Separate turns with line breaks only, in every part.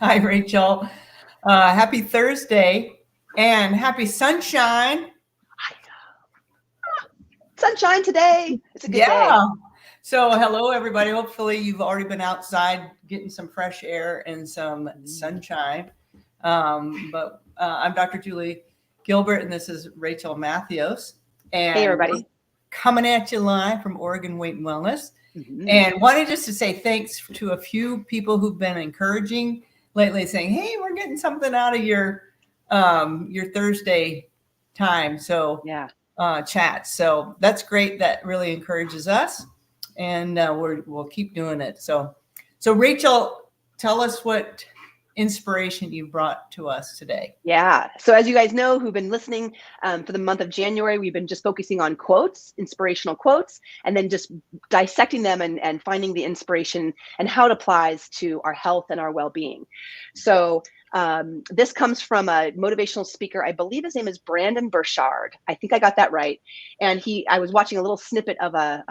Hi, Rachel. Happy Thursday and happy sunshine.
Sunshine today. It's a good day.
Yeah. So, hello, everybody. Hopefully, you've already been outside getting some fresh air and some sunshine. But I'm Dr. Julie Gilbert, and this is Rachel Matthews. And
Hey, everybody.
Coming at you live from Oregon Weight and Wellness. And wanted just to say thanks to a few people who've been encouraging lately, saying, "Hey, we're getting something out of your Thursday time." So
Yeah.
Chat. So that's great. That really encourages us, and we'll keep doing it. So Rachel, tell us what inspiration you brought to us today.
Yeah. So as you guys know, who've been listening for the month of January, we've been just focusing on quotes, inspirational quotes, and then just dissecting them and finding the inspiration and how it applies to our health and our well-being. So this comes from a motivational speaker. I believe his name is Brendon Burchard. I think I got that right. And I was watching a little snippet of a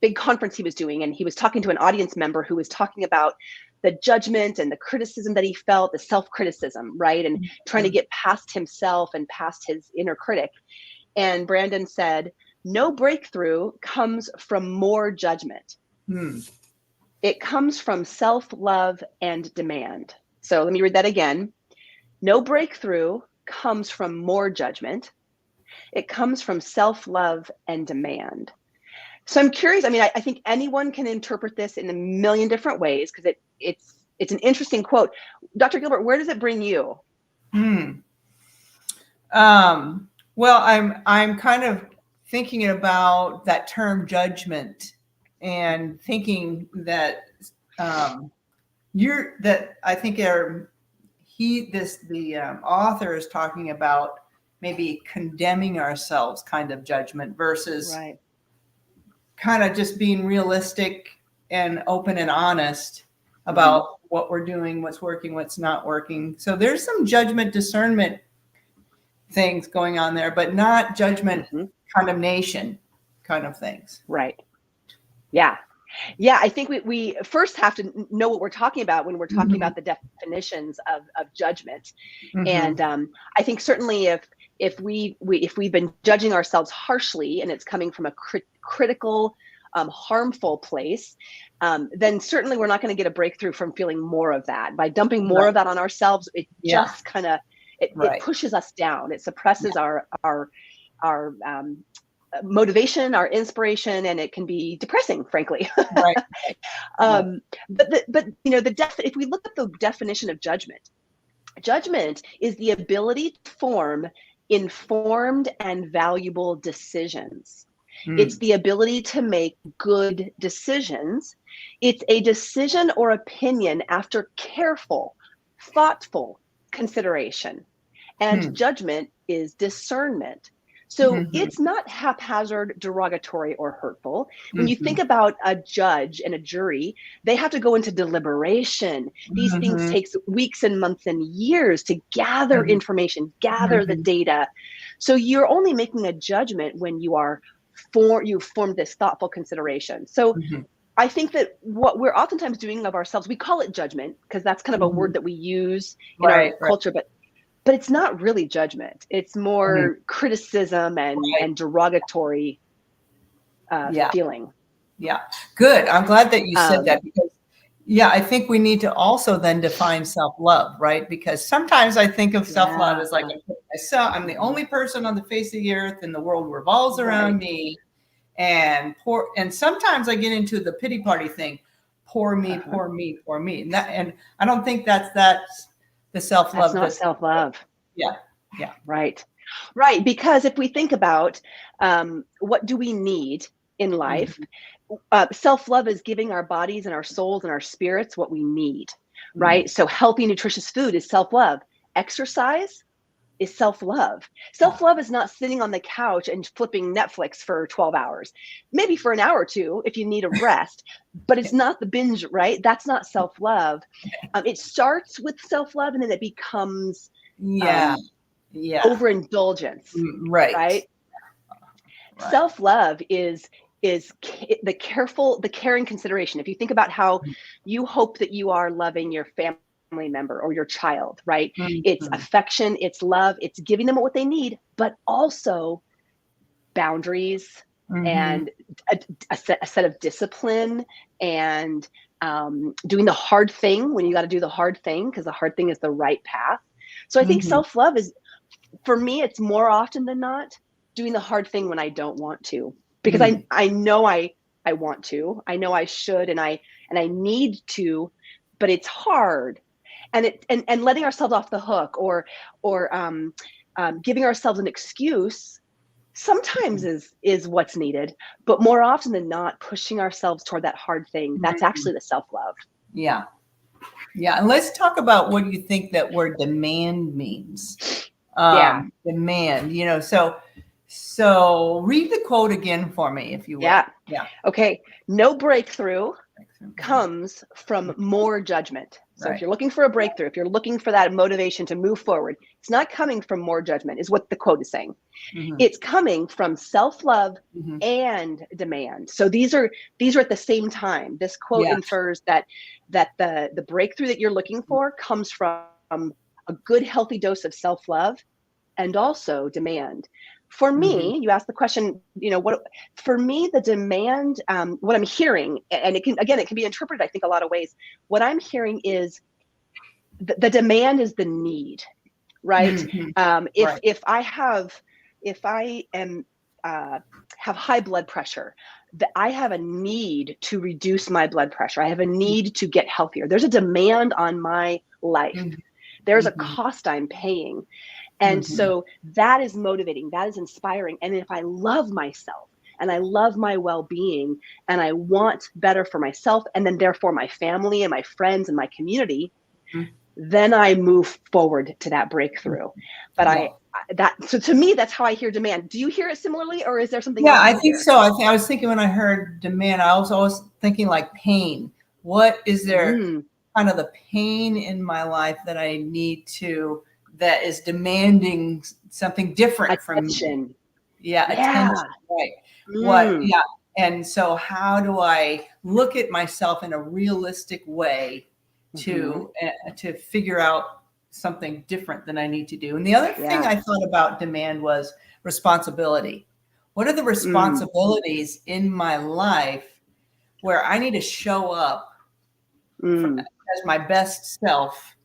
big conference he was doing, and he was talking to an audience member who was talking about the judgment and the criticism that he felt, the self-criticism, right? And trying to get past himself and past his inner critic. And Brendon said, no breakthrough comes from more judgment. It comes from self-love and demand. So let me read that again. No breakthrough comes from more judgment. It comes from self-love and demand. So I'm curious. I mean, I think anyone can interpret this in a million different ways because it's an interesting quote. Dr. Gilbert, where does it bring you?
Well, I'm kind of thinking about that term judgment and thinking that I think the author is talking about maybe condemning ourselves kind of judgment versus kind of just being realistic and open and honest about what we're doing, what's working, what's not working. So there's some judgment, discernment things going on there, but not judgment, condemnation kind of things.
Right. Yeah. Yeah, I think we first have to know what we're talking about when we're talking about the definitions of judgment. And I think certainly if we've been judging ourselves harshly and it's coming from a critical, harmful place, then certainly we're not going to get a breakthrough from feeling more of that. By dumping more of that on ourselves, it just kind of it pushes us down. It suppresses our motivation, our inspiration, and it can be depressing, frankly. But you know, if we look at the definition of judgment is the ability to form informed and valuable decisions. It's the ability to make good decisions. It's a decision or opinion after careful, thoughtful consideration. And judgment is discernment. So it's not haphazard, derogatory, or hurtful. When you think about a judge and a jury, they have to go into deliberation. These things take weeks and months and years to gather information, gather the data. So you're only making a judgment when you've formed this thoughtful consideration. So I think that what we're oftentimes doing of ourselves, we call it judgment because that's kind of a word that we use in our culture, but it's not really judgment. It's more criticism and derogatory feeling.
Yeah, good. I'm glad that you said that because, I think we need to also then define self-love, right? Because sometimes I think of self-love as like I'm the only person on the face of the earth and the world revolves around me. And sometimes I get into the pity party thing. Poor me, poor me, poor me. And I don't think that's the self-love.
That's not self-love.
Yeah.
Right. Because if we think about what do we need in life, self-love is giving our bodies and our souls and our spirits what we need, right? So healthy, nutritious food is self-love. Exercise is self-love. Self-love is not sitting on the couch and flipping Netflix for 12 hours, maybe for an hour or two if you need a rest, but it's not the binge, right? That's not self-love. It starts with self-love and then it becomes overindulgence, right? Self-love is the caring consideration. If you think about how you hope that you are loving your family member or your child, right? It's affection, it's love, it's giving them what they need, but also boundaries and a set of discipline, and doing the hard thing when you got to do the hard thing, because the hard thing is the right path. So I think self-love is, for me, it's more often than not doing the hard thing when I don't want to, because I know I want to, I know I should, and I need to, but it's hard. And and letting ourselves off the hook, or giving ourselves an excuse sometimes is what's needed, but more often than not, pushing ourselves toward that hard thing, that's actually the self-love.
Yeah. And let's talk about what you think that word demand means. Demand, so read the quote again for me, if you will.
Yeah. Okay. No breakthrough comes from more judgment. So if you're looking for a breakthrough, if you're looking for that motivation to move forward, it's not coming from more judgment, is what the quote is saying. It's coming from self-love and demand. So these are at the same time. This quote infers that the breakthrough that you're looking for comes from a good, healthy dose of self-love and also demand. For me, you asked the question, for me, the demand, what I'm hearing, and it can be interpreted, I think, a lot of ways. What I'm hearing is the demand is the need, right? If I have high blood pressure, that I have a need to reduce my blood pressure. I have a need to get healthier. There's a demand on my life. There's a cost I'm paying. And so that is motivating, that is inspiring. And if I love myself and I love my well-being and I want better for myself, and then therefore my family and my friends and my community, then I move forward to that breakthrough. But so to me, that's how I hear demand. Do you hear it similarly, or is there something else?
Yeah, I think so. I was thinking, when I heard demand, I was always thinking like pain. What is there kind of the pain in my life that I need to, that is demanding something different from me? Attention, right. And so how do I look at myself in a realistic way to figure out something different than I need to do? And the other thing I thought about demand was responsibility. What are the responsibilities in my life where I need to show up as my best self,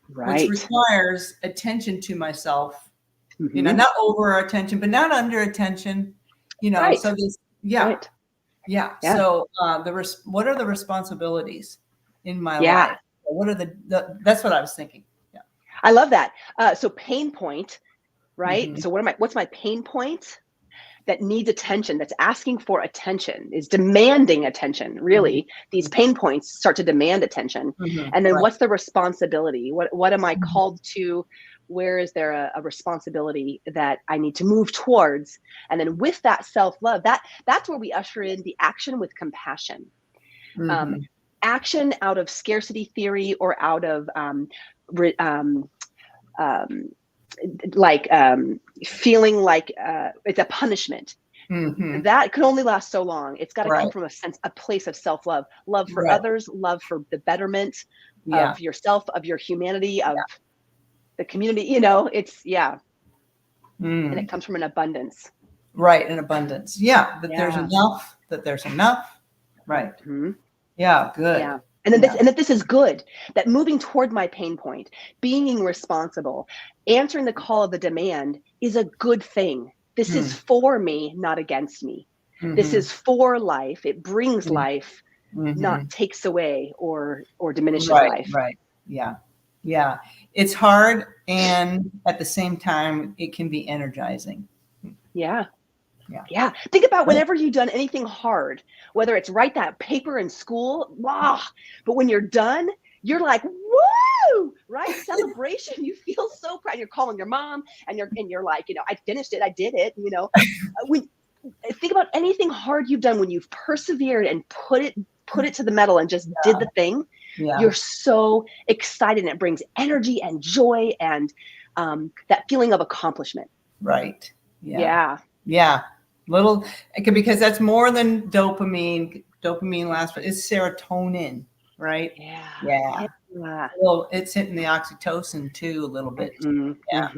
which requires attention to myself, not over attention, but not under attention, so this, So what are the responsibilities in my life? What are that's what I was thinking.
I love that. So pain point, right? So what's my pain point that needs attention, that's asking for attention, is demanding attention, really? These pain points start to demand attention. And then what's the responsibility? What am I called to? Where is there a responsibility that I need to move towards? And then with that self-love, that's where we usher in the action with compassion. Action out of scarcity theory, or out of feeling like it's a punishment. That can only last so long. It's got to come from a place of self-love, love for others, love for the betterment of yourself, of your humanity, of the community. And it comes from an abundance.
An abundance. There's enough. Right. Good.
And that this is good, that moving toward my pain point, being responsible, answering the call of the demand is a good thing. This is for me, not against me. This is for life. It brings life, not takes away or diminishes life.
Yeah. It's hard, and at the same time, it can be energizing.
Yeah. Think about whenever you've done anything hard, whether it's write that paper in school, but when you're done, you're like, woo, right? Celebration. You feel so proud. You're calling your mom, and you're like, I finished it. I did it. Think about anything hard you've done, when you've persevered and put it to the metal and just did the thing. You're so excited, and it brings energy and joy and that feeling of accomplishment.
Right.
Yeah.
Little, because that's more than dopamine. Dopamine lasts, but it's serotonin, right? Yeah. Well, it's hitting the oxytocin too a little bit.
Yeah,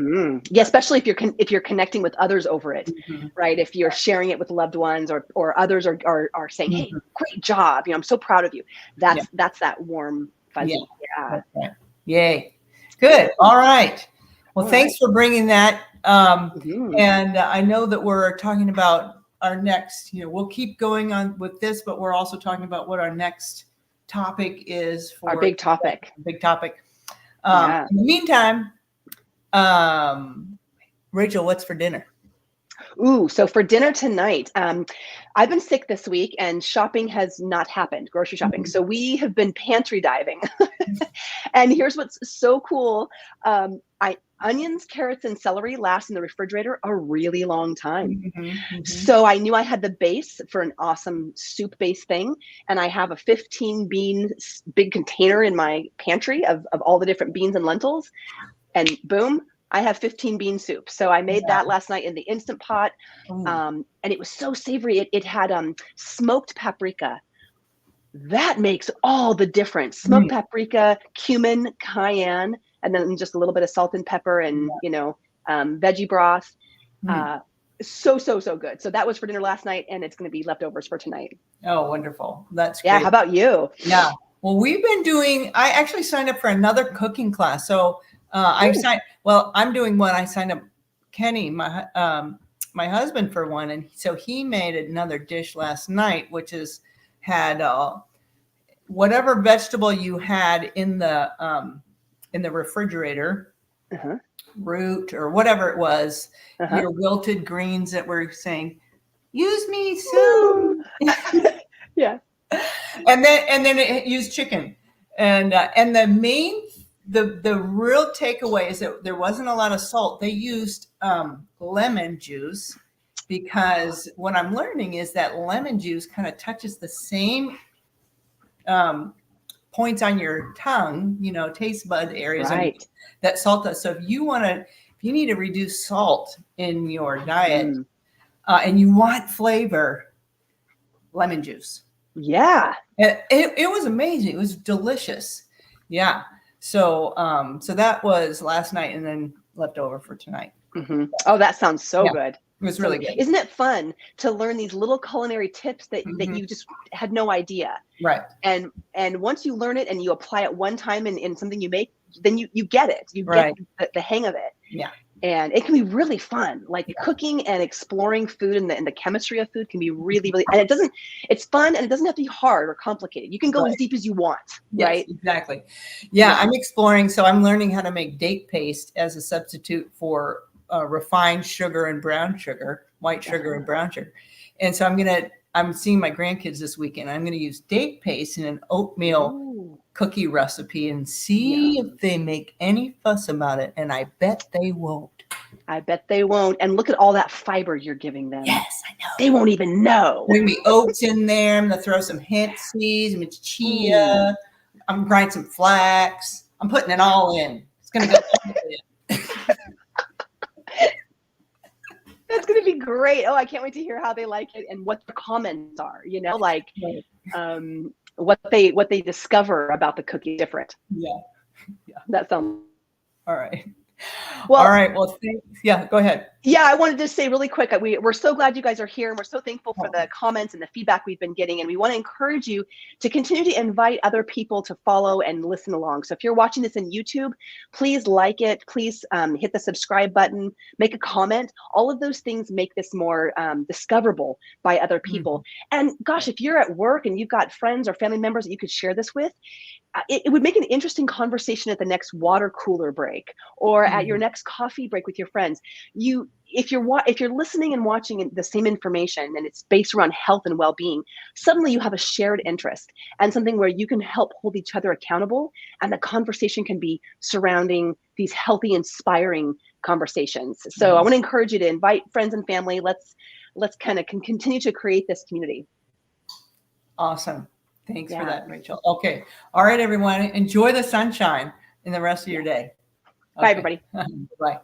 especially if you're connecting with others over it, right? If you're sharing it with loved ones, or others are saying, "Hey, great job! I'm so proud of you." That's that warm fuzzy.
That's right. Yay! Good. All right. Well, thanks for bringing that. And I know that we're talking about our next. We'll keep going on with this, but we're also talking about what our next topic is for
our big topic.
In the meantime, Rachel, what's for dinner?
Ooh, so for dinner tonight, I've been sick this week and shopping has not happened, grocery shopping. So we have been pantry diving. And here's what's so cool. Onions, carrots, and celery last in the refrigerator a really long time. So I knew I had the base for an awesome soup-based thing. And I have a 15 bean big container in my pantry of all the different beans and lentils. And boom, I have 15 bean soup. So I made that last night in the Instant Pot. And it was so savory. It had smoked paprika. That makes all the difference. Smoked paprika, cumin, cayenne, and then just a little bit of salt and pepper and, veggie broth. So good. So that was for dinner last night, and it's going to be leftovers for tonight.
Oh, wonderful. That's great.
Yeah. How about you?
Yeah. Well, I actually signed up for another cooking class. So I'm doing one. I signed up Kenny, my husband, for one. And so he made another dish last night, which had whatever vegetable you had in the refrigerator, root or whatever it was, your wilted greens that were saying, use me soon.
Yeah.
And then it used chicken. And the real takeaway is that there wasn't a lot of salt. They used lemon juice, because what I'm learning is that lemon juice kind of touches the same points on your tongue, taste bud areas that salt does. So if you need to reduce salt in your diet and you want flavor, lemon juice.
Yeah.
It was amazing. It was delicious. Yeah. So that was last night, and then left over for tonight.
Oh, that sounds so good.
It was really good.
Isn't it fun to learn these little culinary tips that you just had no idea?
Right.
And once you learn it and you apply it one time in something you make, then you get it. You get the hang of it.
Yeah.
And it can be really fun. Like cooking and exploring food and the chemistry of food can be really, really, and it's fun, and it doesn't have to be hard or complicated. You can go as deep as you want.
Yes,
right.
Exactly. Yeah. I'm exploring. So I'm learning how to make date paste as a substitute for refined sugar and brown sugar, white sugar and brown sugar. And so I'm seeing my grandkids this weekend. I'm going to use date paste in an oatmeal cookie recipe and see if they make any fuss about it. And I bet they won't.
And look at all that fiber you're giving them.
Yes, I know.
They won't even know.
There's going to be oats in there. I'm going to throw some hemp seeds, some chia. I'm grinding some flax. I'm putting it all in. It's going to go all in.
That's going to be great. Oh, I can't wait to hear how they like it and what the comments are, what they discover about the cookie different.
Yeah.
That sounds
all right. Well, all right. Well, thanks. Yeah, go ahead.
Yeah, I wanted to say really quick, we're so glad you guys are here, and we're so thankful for the comments and the feedback we've been getting. And we want to encourage you to continue to invite other people to follow and listen along. So if you're watching this in YouTube, please like it. Please hit the subscribe button, make a comment. All of those things make this more discoverable by other people. And gosh, if you're at work and you've got friends or family members that you could share this with, it would make an interesting conversation at the next water cooler break or at your next coffee break with your friends. If you're listening and watching the same information and it's based around health and well-being, suddenly you have a shared interest and something where you can help hold each other accountable, and the conversation can be surrounding these healthy, inspiring conversations. So I want to encourage you to invite friends and family. Let's kind of continue to create this community.
Awesome. Thanks for that, Rachel. Okay. All right, everyone. Enjoy the sunshine in the rest of your day.
Bye, everybody.
Bye.